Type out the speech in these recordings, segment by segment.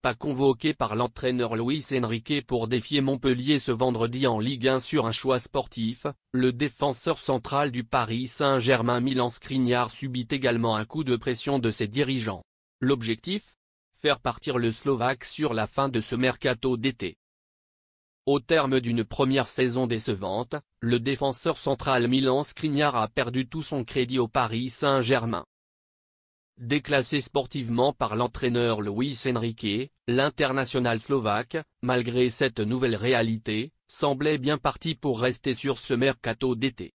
pas convoqué par l'entraîneur Luis Enrique pour défier Montpellier ce vendredi en Ligue 1 sur un choix sportif, le défenseur central du Paris Saint-Germain Milan Skriniar subit également un coup de pression de ses dirigeants. L'objectif ? Faire partir le Slovaque sur la fin de ce mercato d'été. Au terme d'une première saison décevante, le défenseur central Milan Skriniar a perdu tout son crédit au Paris Saint-Germain. Déclassé sportivement par l'entraîneur Luis Enrique, l'international slovaque, malgré cette nouvelle réalité, semblait bien parti pour rester sur ce mercato d'été.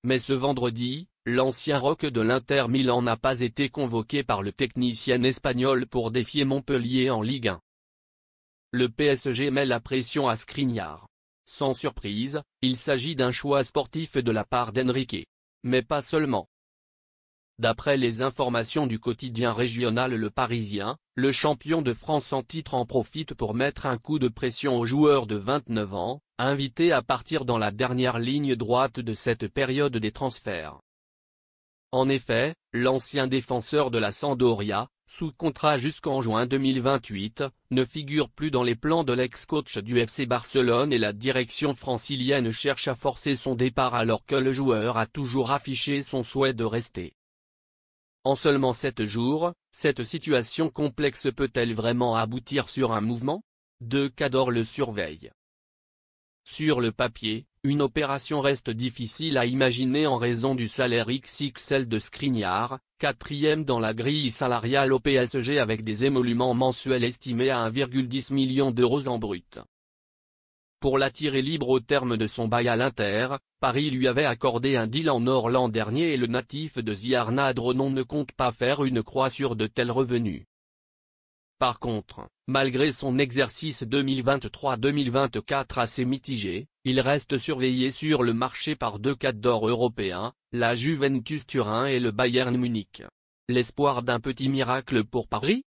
Mais ce vendredi, l'ancien rock de l'Inter Milan n'a pas été convoqué par le technicien espagnol pour défier Montpellier en Ligue 1. Le PSG met la pression à Skriniar. Sans surprise, il s'agit d'un choix sportif de la part d'Enrique. Mais pas seulement. D'après les informations du quotidien régional Le Parisien, le champion de France en titre en profite pour mettre un coup de pression au joueur de 29 ans, invité à partir dans la dernière ligne droite de cette période des transferts. En effet, l'ancien défenseur de la Sampdoria, sous contrat jusqu'en juin 2028, ne figure plus dans les plans de l'ex-coach du FC Barcelone et la direction francilienne cherche à forcer son départ alors que le joueur a toujours affiché son souhait de rester. En seulement 7 jours, cette situation complexe peut-elle vraiment aboutir sur un mouvement ? De Cador le surveille. Sur le papier, une opération reste difficile à imaginer en raison du salaire XXL de Skriniar, quatrième dans la grille salariale au PSG avec des émoluments mensuels estimés à 1,10 million d'euros en brut. Pour l'attirer libre au terme de son bail à l'Inter, Paris lui avait accordé un deal en or l'an dernier et le natif de Ziarna-Dronon ne compte pas faire une croix sur de tels revenus. Par contre, malgré son exercice 2023-2024 assez mitigé, il reste surveillé sur le marché par deux cadors européens, la Juventus Turin et le Bayern Munich. L'espoir d'un petit miracle pour Paris ?